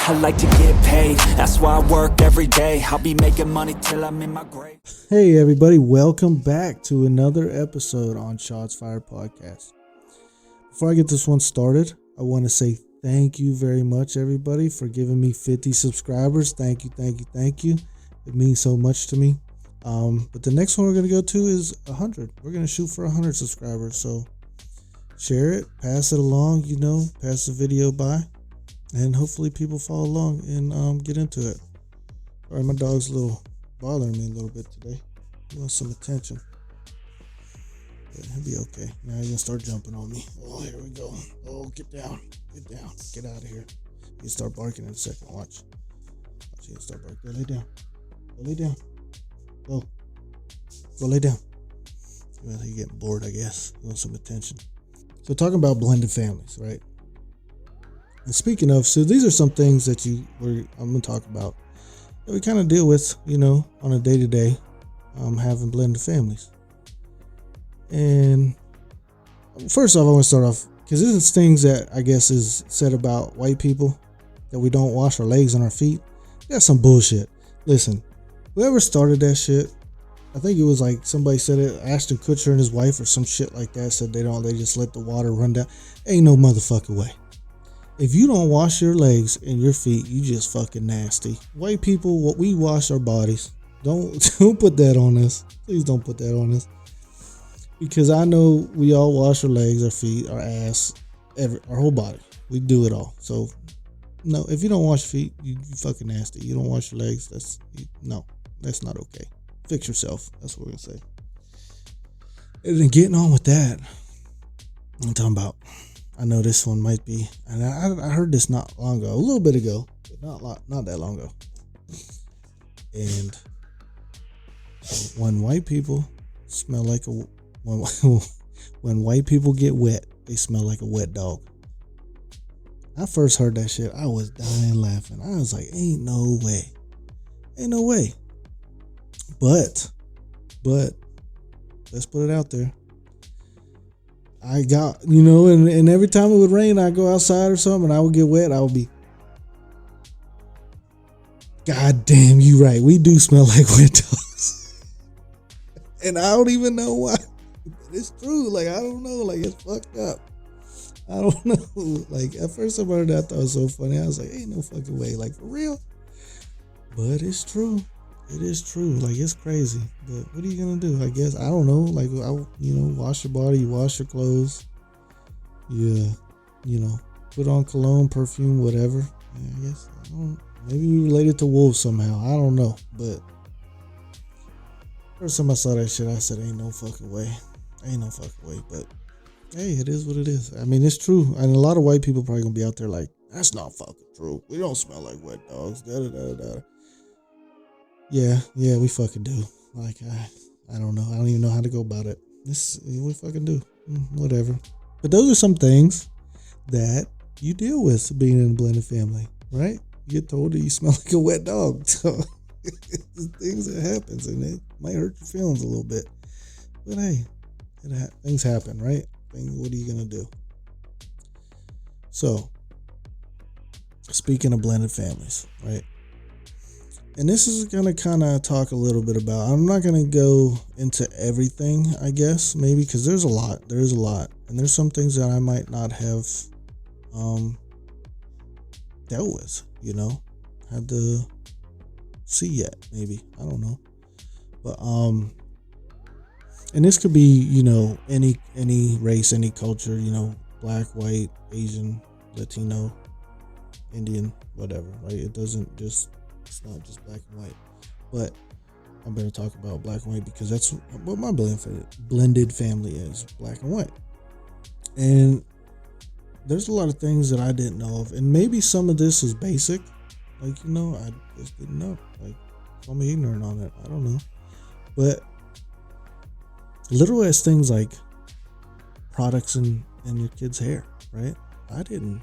I like to get paid, that's why I work every day. I'll be making money till I'm in my grave. Hey everybody, welcome back to another episode on Shots Fired Podcast. Before I get this one started, I want to say thank you very much everybody for giving me 50 subscribers. Thank you. It means so much to me. But the next one we're going to go to is 100. We're going to shoot for 100 subscribers. So share it, pass it along, pass the video by, and hopefully people follow along and get into it. All right, my dog's bothering me a little bit today. He wants some attention. But he'll be okay. Now he's going to start jumping on me. Oh, here we go. Oh, get down. Get out of here. He'll start barking in a second. Watch. He'll start barking. Go lay down. Go lay down. Well, he's getting bored, I guess. He wants some attention. So talking about blended families, right? And speaking of, so these are some things that I'm going to talk about that we kind of deal with, on a day-to-day, having blended families. And first off, I want to start off, because this is things that I guess is said about white people, that we don't wash our legs and our feet. That's some bullshit. Listen, whoever started that shit, I think it was like somebody said it, Ashton Kutcher and his wife or some shit like that, said they just let the water run down. Ain't no motherfucking way. If you don't wash your legs and your feet, you just fucking nasty. White people, we wash our bodies. Don't put that on us. Please don't put that on us. Because I know we all wash our legs, our feet, our ass, our whole body. We do it all. So, no, if you don't wash your feet, you fucking nasty. You don't wash your legs, that's not okay. Fix yourself. That's what we're going to say. And then getting on with that, I'm talking about, I know this one might be, and I heard this not long ago, a little bit ago, but not that long ago. And when white people smell like when white people get wet, they smell like a wet dog. I first heard that shit, I was dying laughing. I was like, ain't no way. But let's put it out there. I got, and every time it would rain, I'd go outside or something and I would get wet. I would be, God damn, you right. We do smell like wet dogs. And I don't even know why. It's true. Like, I don't know. Like, it's fucked up. I don't know. Like, at first I heard that, I thought it was so funny. I was like, ain't no fucking way. Like, for real? But it's true. It is true. Like, it's crazy. But what are you going to do? I guess, I don't know. Like, wash your body, you wash your clothes. Yeah. Put on cologne, perfume, whatever. I guess, maybe you related to wolves somehow. I don't know. But first time I saw that shit, I said, ain't no fucking way. But hey, it is what it is. I mean, it's true. And a lot of white people probably going to be out there like, that's not fucking true. We don't smell like wet dogs. Da-da-da-da-da. Yeah, we fucking do. Like, I don't know. I don't even know how to go about it. We fucking do. Whatever. But those are some things that you deal with being in a blended family, right? You get told that you smell like a wet dog. So, it's things that happens, and it might hurt your feelings a little bit. But hey, things happen, right? What are you going to do? So, speaking of blended families, right? And this is going to kind of talk a little bit about, I'm not going to go into everything, I guess, maybe, because there is a lot. And there's some things that I might not have dealt with, had to see yet, maybe. I don't know. But, and this could be, any race, any culture, black, white, Asian, Latino, Indian, whatever, right? It's not just black and white. But I'm going to talk about black and white because that's what my blended family is, black and white. And there's a lot of things that I didn't know of. And maybe some of this is basic. Like, I just didn't know. Like, I'm ignorant on it. I don't know. But little as things like products in your kid's hair, right? I didn't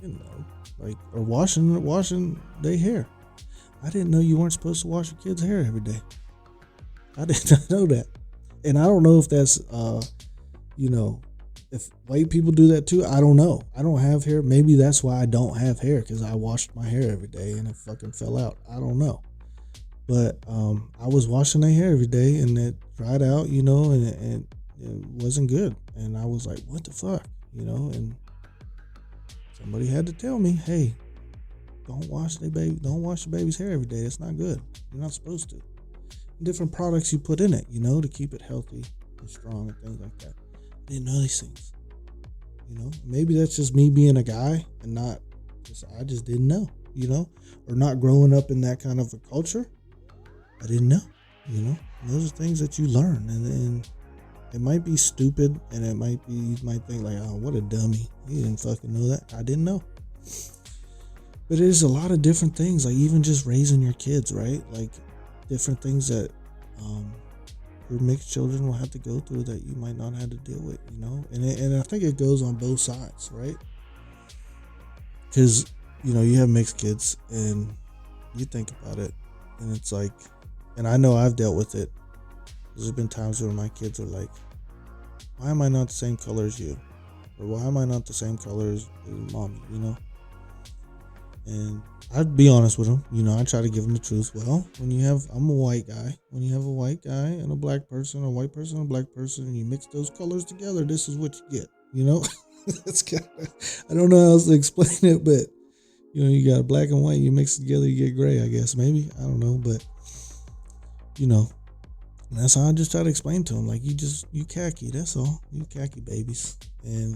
know. Like, or washing their hair. I didn't know you weren't supposed to wash your kid's hair every day. I did not know that. And I don't know if that's, if white people do that too, I don't know. I don't have hair. Maybe that's why I don't have hair, because I washed my hair every day and it fucking fell out. I don't know. But I was washing their hair every day and it dried out, and it wasn't good. And I was like, what the fuck, and somebody had to tell me, hey, don't wash your baby's hair every day. That's not good. You're not supposed to. Different products you put in it, to keep it healthy and strong and things like that. I didn't know these things. Maybe that's just me being a guy and I just didn't know, or not growing up in that kind of a culture. I didn't know, And those are things that you learn, and it might be stupid, and you might think like, oh, what a dummy. He didn't fucking know that. I didn't know. But there's a lot of different things, like even just raising your kids, right? Like different things that your mixed children will have to go through that you might not have to deal with, And I think it goes on both sides, right? Because, you have mixed kids and you think about it and it's like, and I know I've dealt with it. There's been times where my kids are like, why am I not the same color as you? Or why am I not the same color as mommy, And I'd be honest with them, I try to give them the truth. Well, I'm a white guy. When you have a white guy and a black person, a white person and a black person, and you mix those colors together, this is what you get, That's kind of, I don't know how else to explain it, but, you got black and white, you mix it together, you get gray, I guess, maybe. I don't know, but, and that's how I just try to explain to them. Like, you khaki, that's all. You khaki babies.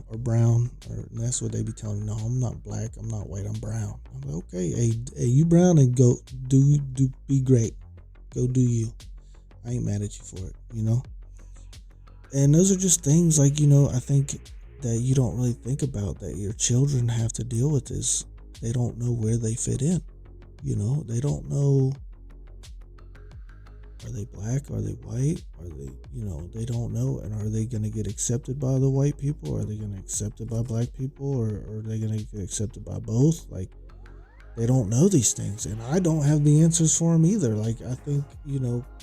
Or brown, and that's what they be telling me. No, I'm not black, I'm not white, I'm brown. I'm like, okay, hey, you brown, and go be great. Go do you. I ain't mad at you for it, And those are just things like, I think that you don't really think about, that your children have to deal with this. They don't know where they fit in. They don't know. Are they black? Are they white? Are they, they don't know. And are they going to get accepted by the white people? Are they going to get accepted by black people? Or are they going to get accepted by both? Like, they don't know these things. And I don't have the answers for them either. Like, I think,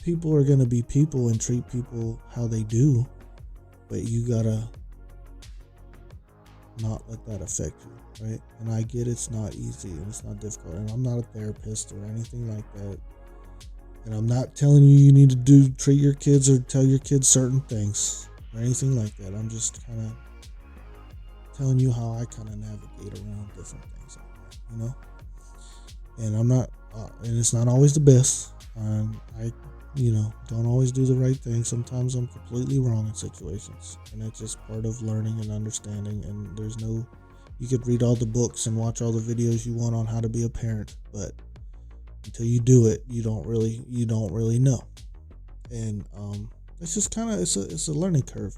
people are going to be people and treat people how they do. But you got to not let that affect you, right? And I get it's not easy and it's not difficult. And I'm not a therapist or anything like that. And I'm not telling you need to treat your kids or tell your kids certain things or anything like that. I'm just kind of telling you how I kind of navigate around different things like that, And I'm not, and it's not always the best. I don't always do the right thing. Sometimes I'm completely wrong in situations. And that's just part of learning and understanding. And you could read all the books and watch all the videos you want on how to be a parent, but until you do it, you don't really know. And it's just kind of it's a learning curve,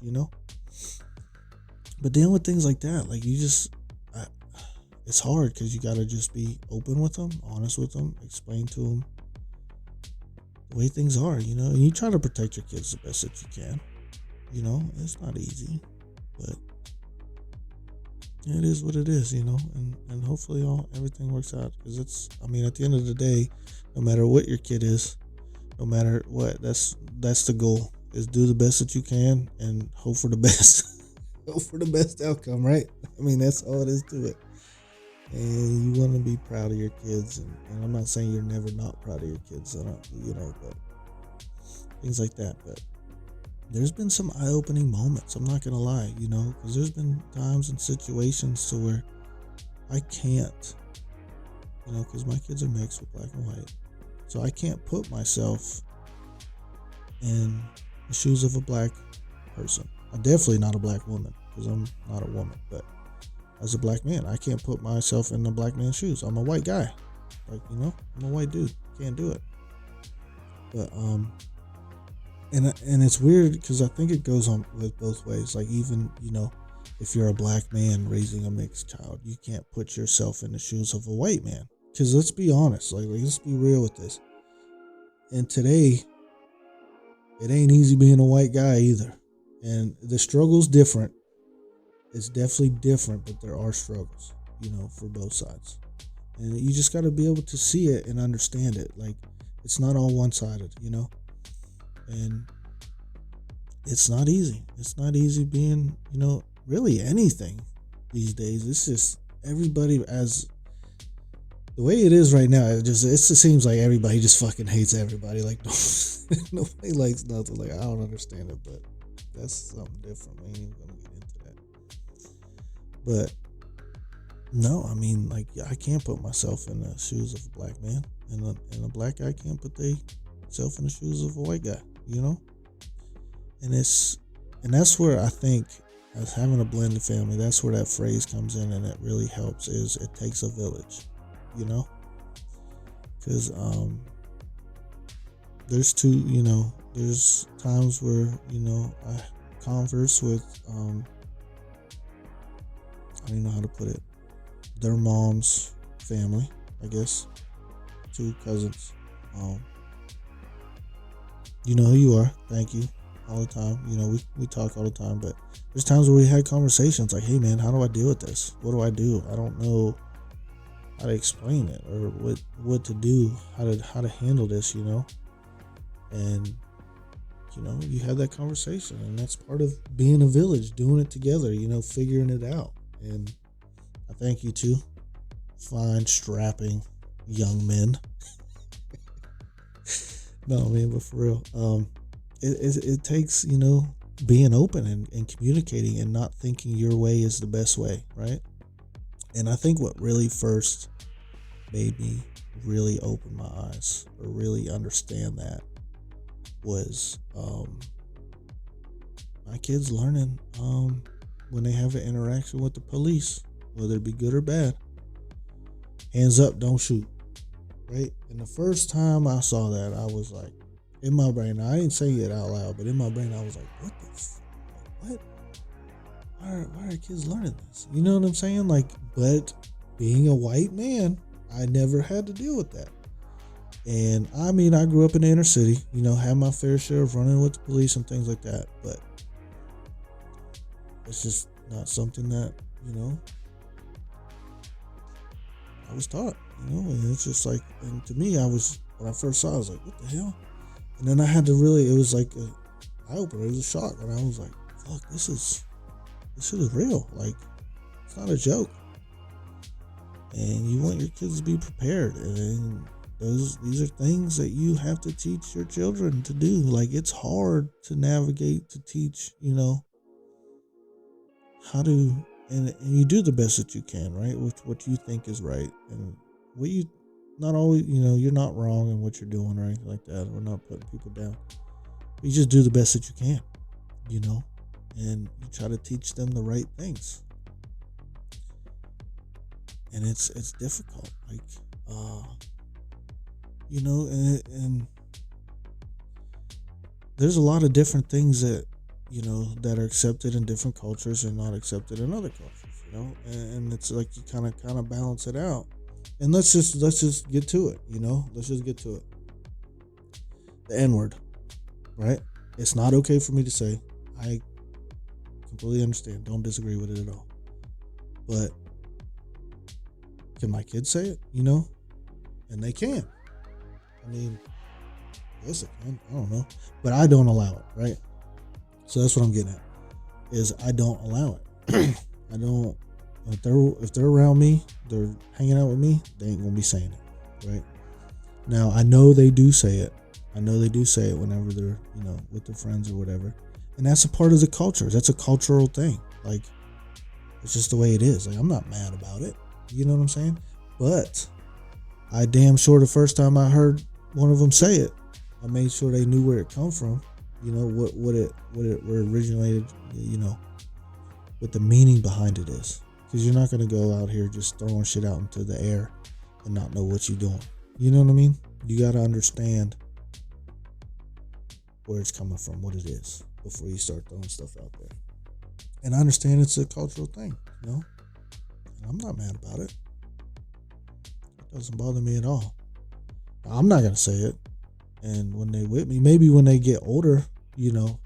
But dealing with things like that, like it's hard because you gotta just be open with them, honest with them, explain to them the way things are, And you try to protect your kids the best that you can, It's not easy, but it is what it is, and hopefully everything works out, because at the end of the day, no matter what your kid is, no matter what, that's the goal, is do the best that you can and hope for the best. Hope for the best outcome, right? That's all it is to it. And you want to be proud of your kids, and I'm not saying you're never not proud of your kids, but things like that. But there's been some eye-opening moments, I'm not gonna lie, because there's been times and situations to where I can't, because my kids are mixed with black and white, so I can't put myself in the shoes of a black person. I'm definitely not a black woman, because I'm not a woman, but as a black man, I can't put myself in a black man's shoes. I'm a white guy, I'm a white dude, can't do it. But And it's weird because I think it goes on with both ways. Like, even, if you're a black man raising a mixed child, you can't put yourself in the shoes of a white man. Because let's be honest, let's be real with this. And today, it ain't easy being a white guy either. And the struggle's different. It's definitely different, but there are struggles, for both sides. And you just got to be able to see it and understand it. Like, it's not all one-sided, And it's not easy. It's not easy being, really anything these days. It's just everybody as the way it is right now. It just seems like everybody just fucking hates everybody. Like nobody likes nothing. Like I don't understand it, but that's something different. We ain't even gonna get into that. But no, I mean, like I can't put myself in the shoes of a black man, and a black guy can't put themselves in the shoes of a white guy. You know, and that's where I think, as having a blended family, that's where that phrase comes in, and it really helps. Is it takes a village, you know? Because there's there's times where I converse with I don't even know how to put it. Their mom's family, I guess, 2 cousins. You know who you are. Thank you. All the time. We talk all the time, but there's times where we had conversations like, hey man, how do I deal with this? What do I do? I don't know how to explain it or what to do, how to handle this, and you have that conversation, and that's part of being a village, doing it together, figuring it out. And I thank you too, fine, strapping young men. No, man, but for real, it takes, being open and communicating and not thinking your way is the best way, right? And I think what really first made me really open my eyes or really understand that was my kids learning when they have an interaction with the police, whether it be good or bad, hands up, don't shoot, right? And the first time I saw that, I was like, in my brain, I didn't say it out loud, but in my brain, I was like, what? Why are kids learning this? You know what I'm saying? Like, but being a white man, I never had to deal with that. And I mean, I grew up in the inner city, had my fair share of running with the police and things like that, but it's just not something that, I was taught, and it's just like, and to me, when I first saw it, I was like, what the hell? And then I had to it was like an eye-opener, it was a shock, and I was like, fuck, this shit is real, like, it's not a joke. And you want your kids to be prepared, and these are things that you have to teach your children to do. Like, it's hard to navigate, to teach, how to, and you do the best that you can, right, with what you think is right, and what you not always, you're not wrong in what you're doing or anything like that. We're not putting people down. You just do the best that you can, and you try to teach them the right things. And it's difficult, like, and there's a lot of different things that, that are accepted in different cultures and not accepted in other cultures, and it's like you kind of balance it out. And let's just get to it, let's just get to it. The N-word, right? It's not okay for me to say. I completely understand. Don't disagree with it at all. But can my kids say it, And they can. I mean, yes, it can. I don't know. But I don't allow it, right? So that's what I'm getting at, is I don't allow it. I don't. If they're around me, they're hanging out with me, they ain't gonna be saying it, right? Now I know they do say it. I know they do say it whenever they're, with their friends or whatever, and that's a part of the culture. That's a cultural thing. Like, it's just the way it is. Like, I'm not mad about it. You know what I'm saying? But I damn sure the first time I heard one of them say it, I made sure they knew where it come from. Where it originated. What the meaning behind it is. Because you're not going to go out here just throwing shit out into the air and not know what you're doing. You know what I mean? You got to understand where it's coming from, what it is, before you start throwing stuff out there. And I understand it's a cultural thing, And I'm not mad about it. It doesn't bother me at all. I'm not going to say it. And when they with me, maybe when they get older, I'm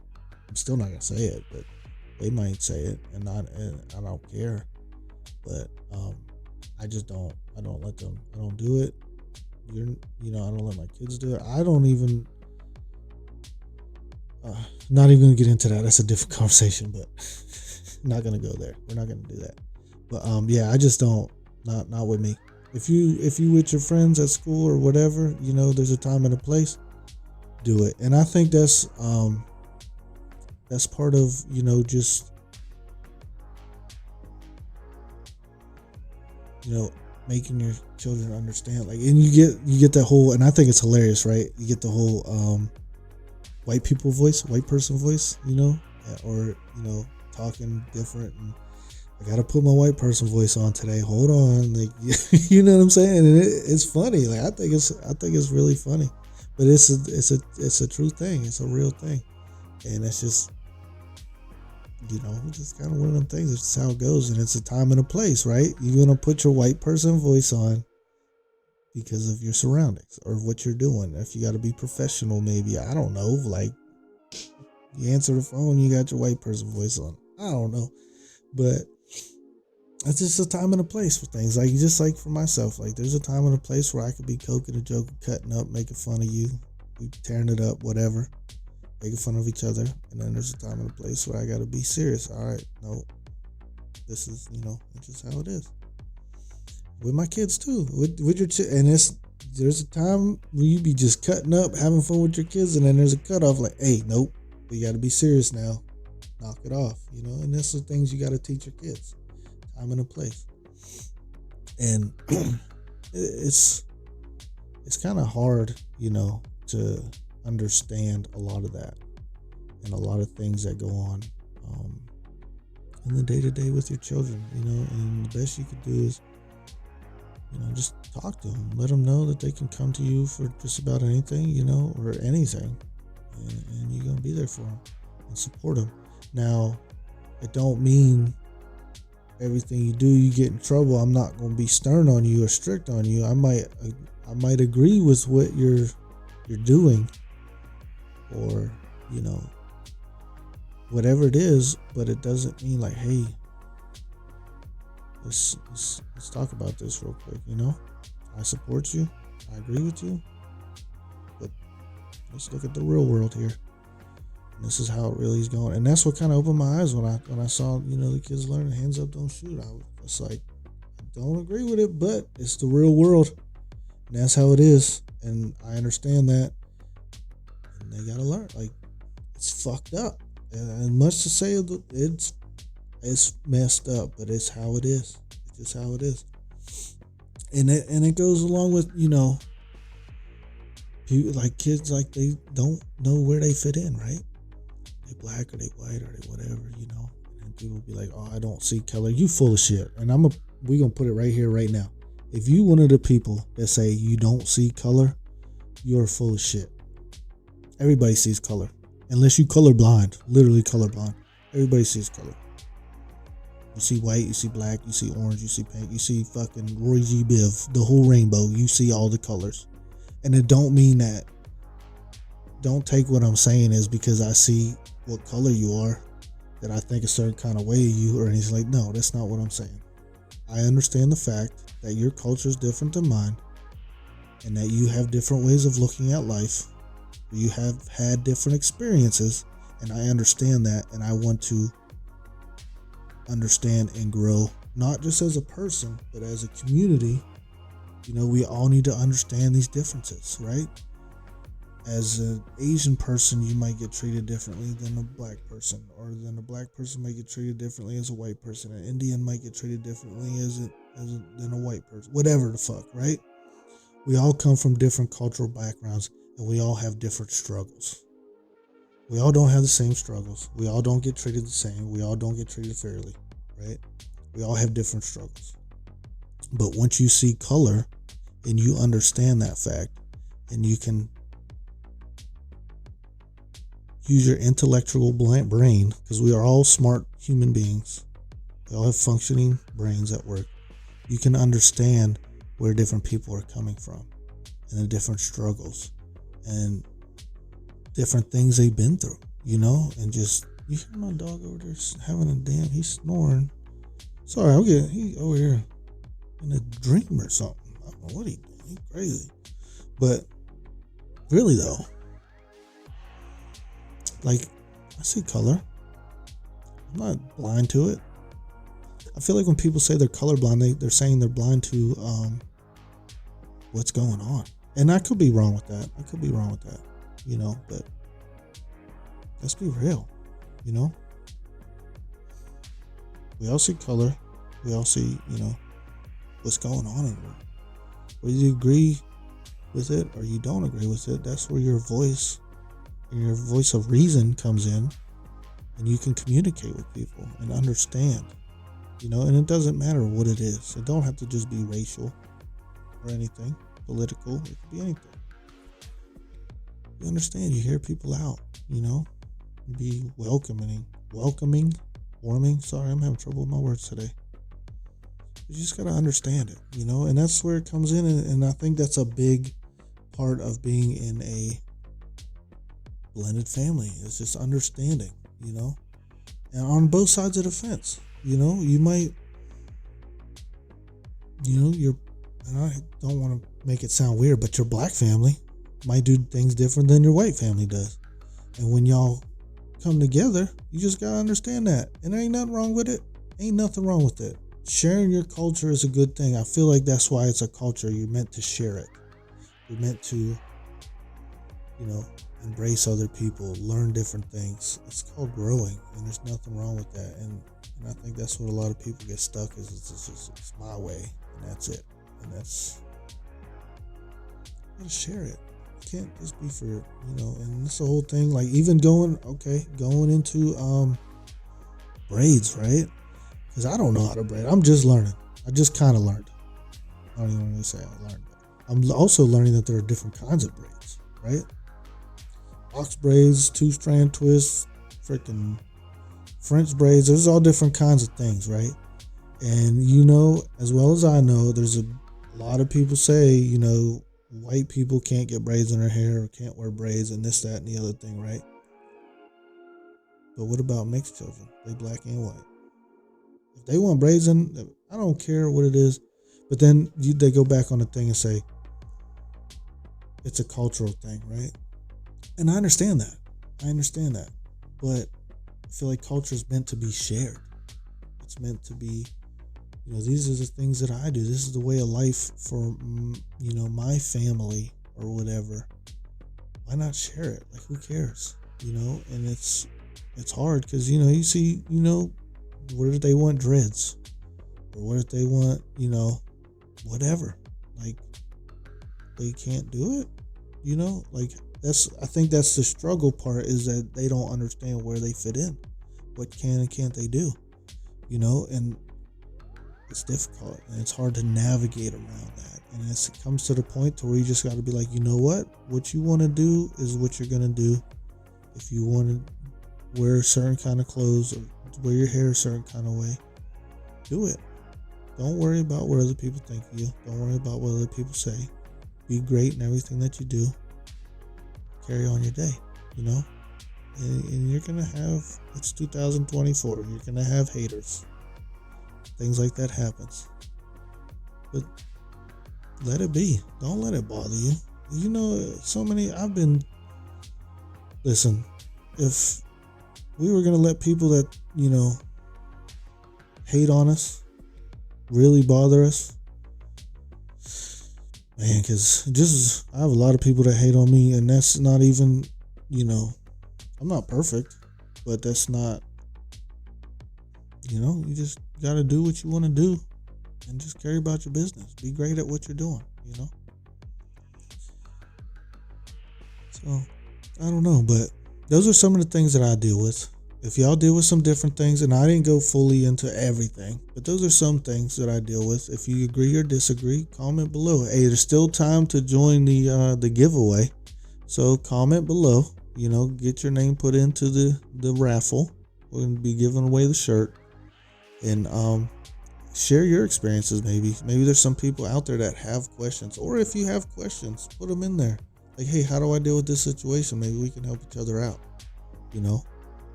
still not going to say it, but they might say it, and I don't care. But I just don't. I don't let them. I don't do it. I don't let my kids do it. I don't even. Not even gonna get into that. That's a different conversation. But not gonna go there. We're not gonna do that. But yeah, I just don't. Not with me. If you with your friends at school or whatever, there's a time and a place. Do it. And I think that's part of just making your children understand, like, and you get that whole, and I think it's hilarious, right? You get the whole white people voice, white person voice, or talking different, and I gotta put my white person voice on today. Hold on, like, you know what I'm saying? And it's funny. Like, I think it's really funny, but it's a true thing. It's a real thing, and it's just just kind of one of them things. It's just how it goes, and it's a time and a place, right? You're gonna put your white person voice on because of your surroundings or what you're doing. If you got to be professional, maybe, I don't know, like you answer the phone, you got your white person voice on. I don't know, but it's just a time and a place for things. Like, just like for myself, like, there's a time and a place where I could be coking a joke, cutting up, making fun of you, we tearing it up, whatever, making fun of each other. And then there's a time and a place where I got to be serious. All right, no, this is, it's just how it is. With my kids too, with your and there's a time where you be just cutting up, having fun with your kids, and then there's a cutoff, like, hey, nope, we got to be serious now, knock it off, and that's the things you got to teach your kids. Time and a place. And it's kind of hard, to understand a lot of that and a lot of things that go on in the day-to-day with your children, and the best you could do is just talk to them, let them know that they can come to you for just about anything, or anything, and you're gonna be there for them and support them. Now, it don't mean everything you do you get in trouble. I'm not going to be stern on you or strict on you. I might agree with what you're doing, or whatever it is, but it doesn't mean like, hey, let's talk about this real quick. I support you, I agree with you, but let's look at the real world here. This is how it really is going. And that's what kind of opened my eyes when I saw, the kids learning hands up, don't shoot. I was like, I don't agree with it, but it's the real world. And that's how it is. And I understand that. And they got to learn. Like, it's fucked up. And much to say, it's messed up, but it's how it is. It's just how it is. And it goes along with, people, like kids, like they don't know where they fit in, right? They black or they white or they whatever, and people be like, oh, I don't see color. You full of shit. And we gonna put it right here, right now. If you one of the people that say you don't see color, you're full of shit. Everybody sees color. Unless you colorblind, literally colorblind. Everybody sees color. You see white, you see black, you see orange, you see pink, you see fucking Roy G. Biv, the whole rainbow. You see all the colors. And it don't mean that, don't take what I'm saying is because I see what color you are, that I think a certain kind of way of you or anything. Like, no, that's not what I'm saying. I understand the fact that your culture is different than mine, and that you have different ways of looking at life. You have had different experiences, and I understand that, and I want to understand and grow, not just as a person, but as a community. We all need to understand these differences, right? As an Asian person, you might get treated differently than a black person, or then a black person might get treated differently as a white person. An Indian might get treated differently than a white person. Whatever the fuck, right? We all come from different cultural backgrounds, and we all have different struggles. We all don't have the same struggles. We all don't get treated the same. We all don't get treated fairly, right? We all have different struggles. But once you see color and you understand that fact, and you can use your intellectual brain, because we are all smart human beings. We all have functioning brains at work. You can understand where different people are coming from and the different struggles and different things they've been through, and just, you hear my dog over there having he's snoring. Sorry, he over here in a dream or something. I don't know what he's doing. He's crazy. But really though, like, I see color. I'm not blind to it. I feel like when people say they're colorblind, they're saying they're blind to what's going on. And I could be wrong with that. But let's be real, We all see color. We all see, what's going on in the world. Whether you agree with it or you don't agree with it, that's where your voice and your voice of reason comes in, and you can communicate with people and understand, and it doesn't matter what it is. It don't have to just be racial or anything, political. It could be anything. You understand, you hear people out, be welcoming. Sorry, I'm having trouble with my words today. You just got to understand it, and that's where it comes in. And I think that's a big part of being in a blended family, is just understanding, and on both sides of the fence, you might, and I don't want to make it sound weird, but your black family might do things different than your white family does. And when y'all come together, you just got to understand that. And there ain't nothing wrong with it. Sharing your culture is a good thing. I feel like that's why it's a culture. You're meant to share it. You're meant to, embrace other people, learn different things. It's called growing, and there's nothing wrong with that. And I think that's what a lot of people get stuck is. It's my way, and that's it. And that's, you gotta share it. It can't just be for, and it's the whole thing. Like even going into braids, right? Because I don't know how to braid. I'm just learning. I just kind of learned. I don't even really say I learned. But I'm also learning that there are different kinds of braids, right? Box braids, 2-strand twists, freaking French braids. There's all different kinds of things, right? And as well as I know, there's a lot of people say, white people can't get braids in their hair or can't wear braids and this, that, and the other thing, right? But what about mixed children? They black and white. If they want braids in, I don't care what it is. But then they go back on the thing and say it's a cultural thing, right? And I understand that. But I feel like culture is meant to be shared. It's meant to be, these are the things that I do. This is the way of life for, my family or whatever. Why not share it? Like, who cares? And it's hard because, you see, what if they want dreads? Or what if they want, whatever? Like, they can't do it? I think that's the struggle part, is that they don't understand where they fit in. What can and can't they do? And it's difficult and it's hard to navigate around that. And it comes to the point to where you just got to be like, what you want to do is what you're going to do. If you want to wear a certain kind of clothes or wear your hair a certain kind of way, do it. Don't worry about what other people think of you. Don't worry about what other people say. Be great in everything that you do. Carry on your day, and you're going to have, it's 2024, you're going to have haters. Things like that happens. But let it be. Don't let it bother you. Listen, if we were going to let people that, hate on us, really bother us, man, because I have a lot of people that hate on me, and that's not even, I'm not perfect, but that's not, you just got to do what you want to do and just carry about your business. Be great at what you're doing, So, I don't know, but those are some of the things that I deal with. If y'all deal with some different things, and I didn't go fully into everything, but those are some things that I deal with. If you agree or disagree, comment below. Hey, there's still time to join the giveaway, so comment below. Get your name put into the raffle. We're going to be giving away the shirt, and share your experiences. Maybe there's some people out there that have questions, or if you have questions, put them in there. Like, hey, how do I deal with this situation? Maybe we can help each other out.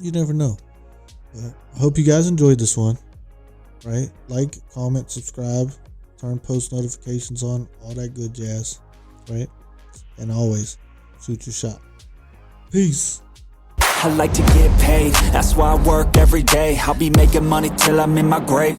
You never know. But I hope you guys enjoyed this one. Right? Like, comment, subscribe, turn post notifications on, all that good jazz. Right? And always shoot your shot. Peace. I like to get paid, that's why I work every day. I'll be making money till I'm in my grave.